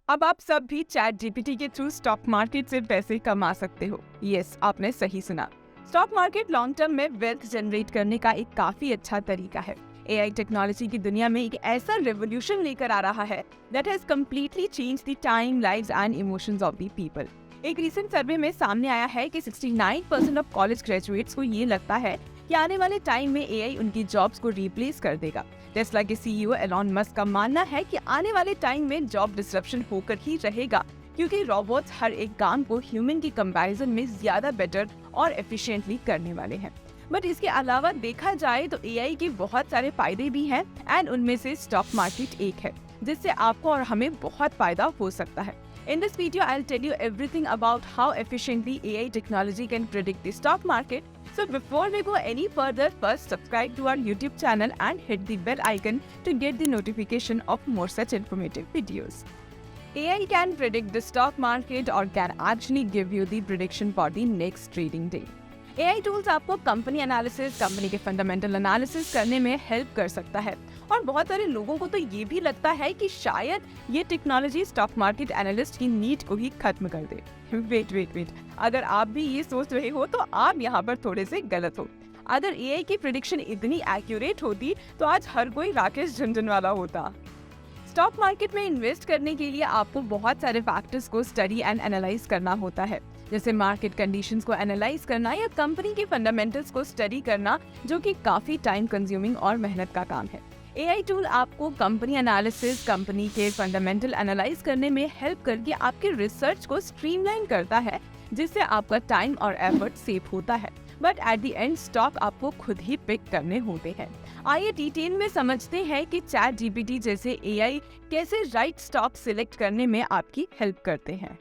अब आप सब भी चैट जीपीटी के थ्रू स्टॉक मार्केट से पैसे कमा सकते हो। यस, आपने सही सुना। स्टॉक मार्केट लॉन्ग टर्म में वेल्थ जनरेट करने का एक काफी अच्छा तरीका है। एआई टेक्नोलॉजी की दुनिया में एक ऐसा रेवोल्यूशन लेकर आ रहा है that has completely changed the time, lives and emotions of the people. एक रिसेंट सर्वे में सामने आया है कि 69% ऑफ कॉलेज ग्रेजुएट्स को ये लगता है कि आने वाले टाइम में एआई उनकी जॉब्स को रिप्लेस कर देगा। टेस्ला के सीईओ एलॉन मस्क का मानना है कि आने वाले टाइम में जॉब डिसरप्शन होकर ही रहेगा, क्योंकि रोबोट्स हर एक काम को ह्यूमन की कंपैरिजन में ज्यादा बेटर और एफिशिएंटली करने वाले हैं। बट इसके अलावा देखा जाए तो एआई के बहुत सारे फायदे भी हैं एंड उनमें से स्टॉक मार्केट एक है, जिससे आपको और हमें बहुत फायदा हो सकता है। In this video, I'll tell you everything about how efficiently AI technology can predict the stock market. So before we go any further, first subscribe to our YouTube channel and hit the bell icon to get the notification of more such informative videos. AI can predict the stock market or can actually give you the prediction for the next trading day. AI tools आपको company analysis, company के fundamental analysis करने में help कर सकता है और बहुत सारे लोगों को तो ये भी लगता है कि शायद ये टेक्नोलॉजी स्टॉक मार्केट एनालिस्ट की नीड को ही खत्म कर दे। वेट, अगर आप भी ये सोच रहे हो तो आप यहाँ पर थोड़े से गलत हो। अगर एआई की प्रेडिक्शन इतनी एक्यूरेट होती तो आज हर कोई राकेश झुनझुनवाला होता। स्टॉक मार्केट में इन्वेस्ट करने के लिए आपको बहुत सारे फैक्टर्स को स्टडी एंड एनालाइज करना होता है, जैसे मार्केट कंडीशंस को एनालाइज करना या कंपनी के फंडामेंटल्स को स्टडी करना, जो कि काफी टाइम कंज्यूमिंग और मेहनत का काम है। एआई टूल आपको कंपनी एनालिसिस, कंपनी के फंडामेंटल एनालाइज करने में हेल्प करके आपके रिसर्च को स्ट्रीमलाइन करता है, जिससे आपका टाइम और एफर्ट सेव होता है। But at the and stock आपको खुद ही पिक करने होते हैं। आइए डिटेल में समझते हैं कि चैट जीपीटी जैसे एआई कैसे राइट स्टॉक सिलेक्ट करने में आपकी हेल्प करते हैं।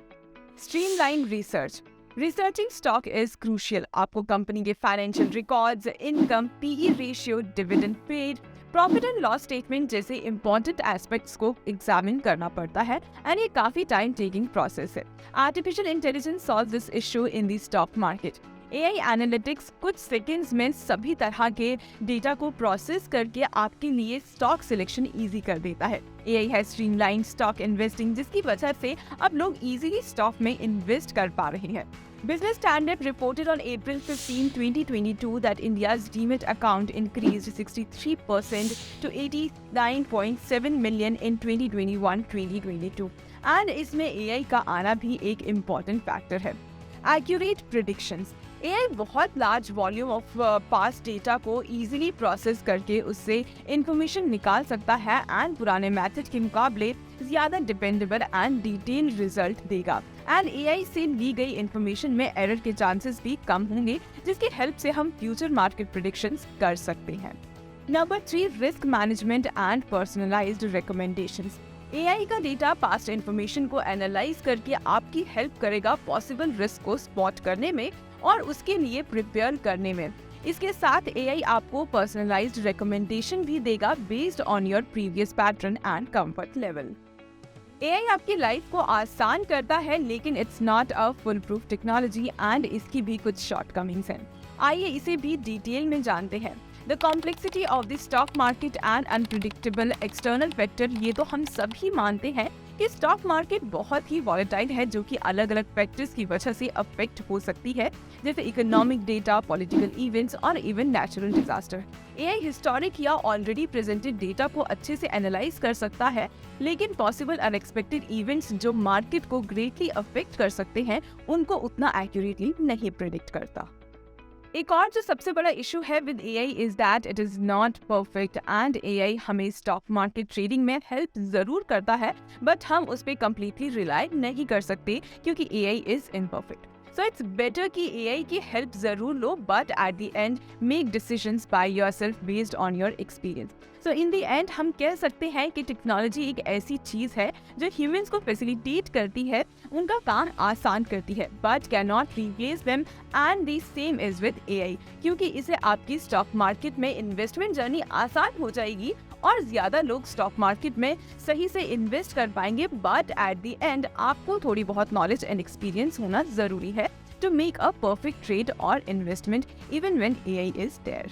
Streamline research. Researching stock is crucial. आपको कंपनी के financial records, income, PE ratio, dividend paid, profit and loss statement जैसे इंपॉर्टेंट एस्पेक्ट्स को एग्जामिन करना पड़ता है एंड ये काफी टाइम टेकिंग प्रोसेस है। Artificial intelligence solve this issue in the stock market. AI analytics कुछ सेकंड्स में सभी तरह के डेटा को प्रोसेस करके आपके लिए स्टॉक सिलेक्शन इजी कर देता है। एआई है स्ट्रीमलाइन स्टॉक इन्वेस्टिंग, जिसकी वजह से अब लोग इजीली स्टॉक में इन्वेस्ट कर पा रहे हैं। Business Standard reported on April 15, 2022 that India's Demat account increased 63% to 89.7 million in 2021-2022 and इसमें AI का आना भी एक इम्पोर्टेंट फैक्टर है। Accurate predictions। AI बहुत large volume of past data को इजीली प्रोसेस करके उससे इंफॉर्मेशन निकाल सकता है एंड पुराने मेथड के मुकाबले ज्यादा डिपेंडेबल एंड डिटेल रिजल्ट देगा एंड एआई से ली गई इंफॉर्मेशन में एरर के चांसेस भी कम होंगे, जिसकी हेल्प से हम फ्यूचर मार्केट प्रेडिक्शंस कर सकते हैं। Number 3, risk management and personalised recommendations. AI का डेटा पास्ट इंफॉर्मेशन को एनालाइज करके आपकी हेल्प करेगा पॉसिबल रिस्क को स्पॉट करने में और उसके लिए प्रिपेयर करने में। इसके साथ एआई आपको पर्सनलाइज्ड रिकमेंडेशन भी देगा based on your previous pattern and comfort level. AI आपकी लाइफ को आसान करता है, लेकिन it's not a full proof technology and इसकी भी कुछ शॉर्टकमिंग्स हैं। आइए इसे भी डिटेल में जानते हैं। The complexity of the stock market and unpredictable external factor. ये तो हम सभी मानते हैं कि स्टॉक मार्केट बहुत ही वॉलेटाइल है, जो कि अलग अलग फैक्टर्स की वजह से अफेक्ट हो सकती है, जैसे इकोनॉमिक डेटा, पॉलिटिकल इवेंट्स और even natural disaster. AI historic या ऑलरेडी प्रेजेंटेड डेटा को अच्छे से एनालाइज कर सकता है, लेकिन पॉसिबल अनएक्सपेक्टेड इवेंट्स जो मार्केट को ग्रेटली अफेक्ट कर सकते हैं, उनको उतना एक्यूरेटली नहीं प्रेडिक्ट करता। एक और जो सबसे बड़ा इशू है with AI is that it is not perfect and AI हमें स्टॉक मार्केट ट्रेडिंग में हेल्प जरूर करता है, बट हम उस पर कम्प्लीटली रिलाई नहीं कर सकते क्योंकि AI is imperfect. So it's better कि एआई की हेल्प जरूर लो, but at the end make decisions by yourself based on your experience. So in the end हम कह सकते हैं कि टेक्नोलॉजी एक ऐसी चीज है जो ह्यूमंस को फैसिलिटेट करती है, उनका काम आसान करती है, but can not replace them and the same is with AI, क्योंकि इसे आपकी स्टॉक मार्केट में इन्वेस्टमेंट जर्नी आसान हो जाएगी और ज्यादा लोग स्टॉक मार्केट में सही से इन्वेस्ट कर पाएंगे, बट एट द एंड आपको थोड़ी बहुत नॉलेज एंड एक्सपीरियंस होना जरूरी है to make a perfect trade और investment even when AI is there.